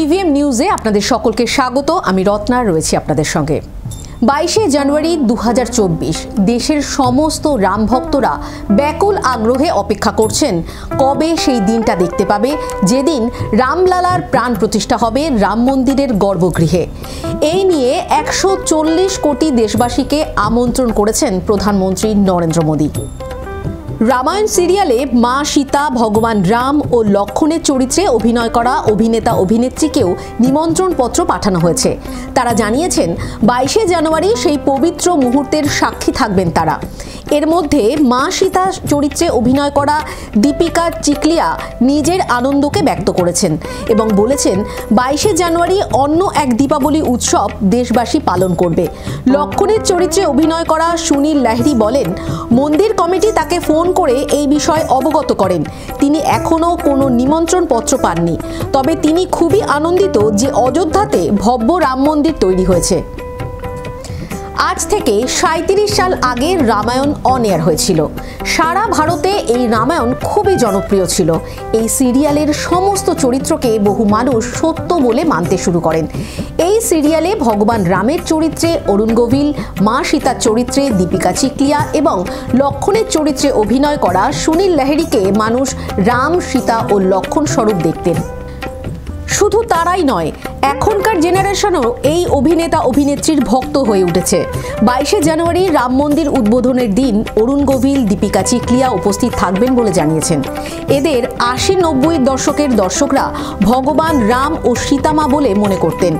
EVM নিউজে আপনাদের সকলকে স্বাগত। আমি রত্না রয়েছি আপনাদের সঙ্গে। 22শে জানুয়ারি 2024 দেশের সমস্ত রাম ভক্তরা ব্যাকুল আগ্রহে অপেক্ষা করছেন কবে সেই দিনটা দেখতে পাবে যেদিন রামলালার প্রাণ প্রতিষ্ঠা হবে রাম মন্দিরের গর্ভগৃহে। এই নিয়ে 140 কোটি দেশবাসীকে আমন্ত্রণ করেছেন প্রধানমন্ত্রী নরেন্দ্র মোদী। রামায়ণ সিরিয়ালে মা সীতা, ভগবান রাম ও লক্ষণের চরিত্রে অভিনয় করা অভিনেতা অভিনেত্রীকেও নিমন্ত্রণ পত্র পাঠানো হয়েছে। তারা জানিয়েছেন 22শে জানুয়ারি সেই পবিত্র মুহূর্তের সাক্ষী থাকবেন তারা। এর মধ্যে মা সীতা চরিত্রে অভিনয় করা দীপিকা চিকলিয়া নিজের আনন্দকে ব্যক্ত করেছেন এবং বলেছেন 22শে জানুয়ারি অন্য এক দীপাবলি উৎসব দেশবাসী পালন করবে। লক্ষণের চরিত্রে অভিনয় করা সুনীল লাহিড়ী বলেন, মন্দির কমিটি তাকে ফোন করে এই বিষয় অবগত করেন। তিনি এখনও কোনো নিমন্ত্রণ পত্র পাননি, তবে তিনি খুবই আনন্দিত যে অযোধ্যাতে ভব্য রাম মন্দির তৈরি হয়েছে। আজ থেকে 37 সাল আগে রামায়ণ অন এয়ার হয়েছিল। সারা ভারতে এই রামায়ণ খুবই জনপ্রিয় ছিল। এই সিরিয়ালের সমস্ত চরিত্রকে বহু মানুষ সত্য বলে মানতে শুরু করেন। এই সিরিয়ালে ভগবান রামের চরিত্রে অরুণ গোভিল, মা সীতার চরিত্রে দীপিকা চিকলিয়া এবং লক্ষণের চরিত্রে অভিনয় করা সুনীল লাহিড়ীকে মানুষ রাম, সীতা ও লক্ষণ স্বরূপ দেখতেন। শুধু তারাই নয়, এখনকার জেনারেশনও এই অভিনেতা অভিনেত্রীর ভক্ত হয়ে উঠেছে। 22শে জানুয়ারি রাম মন্দির উদ্বোধনের দিন অরুণ গোভিল, দীপিকা চিকলিয়া উপস্থিত থাকবেন বলে জানিয়েছেন। এদের 80-90 দশকের দর্শকরা ভগবান রাম ও সীতামা বলে মনে করতেন।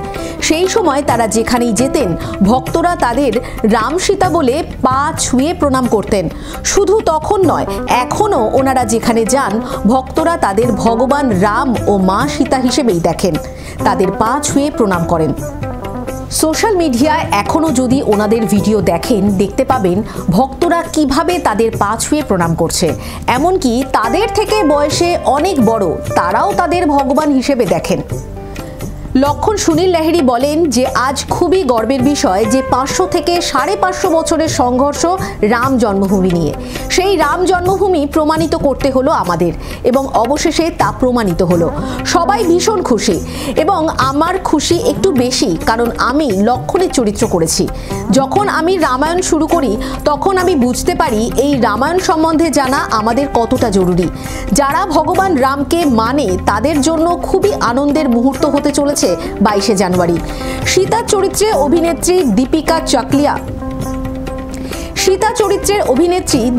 সেই সময় তারা যেখানেই যেতেন ভক্তরা তাদের রাম সীতা বলে পা ছুঁয়ে প্রণাম করতেন। শুধু তখন নয়, এখনও ওনারা যেখানে যান ভক্তরা তাদের ভগবান রাম ও মা সীতা হিসেবেই দেখেন, তাদের পা ছুঁয়ে প্রণাম করেন। সোশ্যাল মিডিয়ায় এখনও যদি ওনাদের ভিডিও দেখেন দেখতে পাবেন ভক্তরা কিভাবে তাদের পা ছুঁয়ে প্রণাম করছে। এমনকি তাদের থেকে বয়সে অনেক বড় তারাও তাদের ভগবান হিসেবে দেখেন। লক্ষণ সুনীল লাহিড়ী বলেন যে আজ খুবই গর্বের বিষয় যে 500 থেকে 550 বছরের সংঘর্ষ রাম জন্মভূমি নিয়ে। সেই রাম জন্মভূমি প্রমাণিত করতে হলো আমাদের এবং অবশেষে তা প্রমাণিত হলো। সবাই ভীষণ খুশি এবং আমার খুশি একটু বেশি, কারণ আমি লক্ষণের চরিত্র করেছি। যখন আমি রামায়ণ শুরু করি তখন আমি বুঝতে পারি এই রামায়ণ সম্বন্ধে জানা আমাদের কতটা জরুরি। যারা ভগবান রামকে মানে তাদের জন্য খুবই আনন্দের মুহূর্ত হতে চলেছে 22শে জানুয়ারি। সীতা চরিত্রে অভিনেত্রী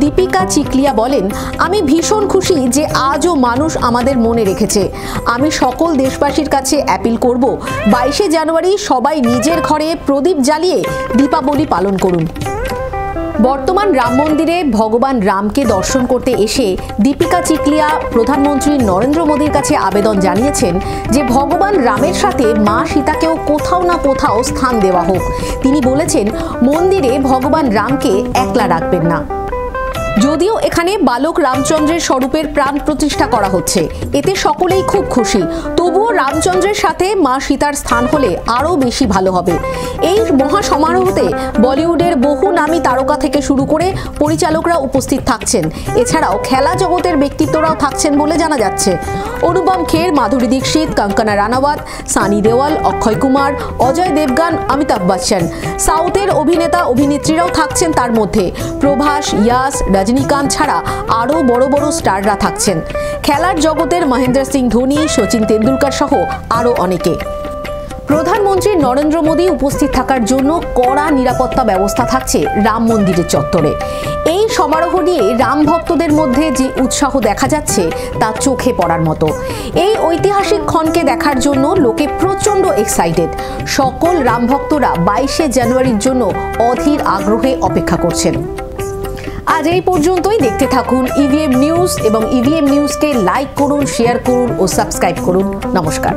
দীপিকা চিকলিয়া বলেন, আমি ভীষণ খুশি যে আজও মানুষ আমাদের মনে রেখেছে। আমি সকল দেশবাসীর কাছে অ্যাপিল করব, 22শে জানুয়ারি সবাই নিজের ঘরে প্রদীপ জ্বালিয়ে দীপাবলি পালন করুন। বর্তমান রাম মন্দিরে ভগবান রামকে দর্শন করতে এসে দীপিকা চিকলিয়া প্রধানমন্ত্রী নরেন্দ্র মোদীর কাছে আবেদন জানিয়েছেন যে ভগবান রামের সাথে মা সীতাকেও কোথাও না কোথাও স্থান দেওয়া হোক। তিনি বলেছেন, মন্দিরে ভগবান রামকে একলা রাখবেন না। যদিও এখানে বালক রামচন্দ্রের স্বরূপের প্রাণ প্রতিষ্ঠা করা হচ্ছে, এতে সকলেই খুব খুশি, তবুও রামচন্দ্রের সাথে মা সীতার স্থান হলে আরও বেশি ভালো হবে। এই মহা সমারোহতে বলিউডের বহু নামী তারকা থেকে শুরু করে পরিচালকরা উপস্থিত থাকছেন। এছাড়াও খেলা জগতের ব্যক্তিত্বরাও থাকছেন বলে জানা যাচ্ছে। অনুপম খের, মাধুরী দীক্ষিত, কঙ্কনা রানাওয়াত, সানি দেওয়াল, অক্ষয় কুমার, অজয় দেবগান, অমিতাভ বচ্চন। সাউথের অভিনেতা অভিনেত্রীরাও থাকছেন তার মধ্যে। প্রভাস, ইয়াস, রজনীকান্ত ছাড়া আরও বড় বড় স্টাররা থাকছেন। খেলার জগতের মহেন্দ্র সিং ধোনি, সচিন তেন্ডুলকর সহ আরও অনেকে। প্রধানমন্ত্রী নরেন্দ্র মোদী উপস্থিত থাকার জন্য কড়া নিরাপত্তা ব্যবস্থা থাকছে রাম মন্দিরের চত্বরে। এই সমারোহ নিয়ে রাম ভক্তদের মধ্যে যে উৎসাহ দেখা যাচ্ছে তা চোখে পড়ার মতো। এই ঐতিহাসিক ক্ষণকে দেখার জন্য লোকে প্রচণ্ড এক্সাইটেড। সকল রাম ভক্তরা 22শে জানুয়ারির জন্য অধীর আগ্রহে অপেক্ষা করছেন। আজ এই পর্যন্তই। দেখতে থাকুন ইভিএম নিউজ এবং ইভিএম নিউজকে লাইক করুন, শেয়ার করুন ও সাবস্ক্রাইব করুন। নমস্কার।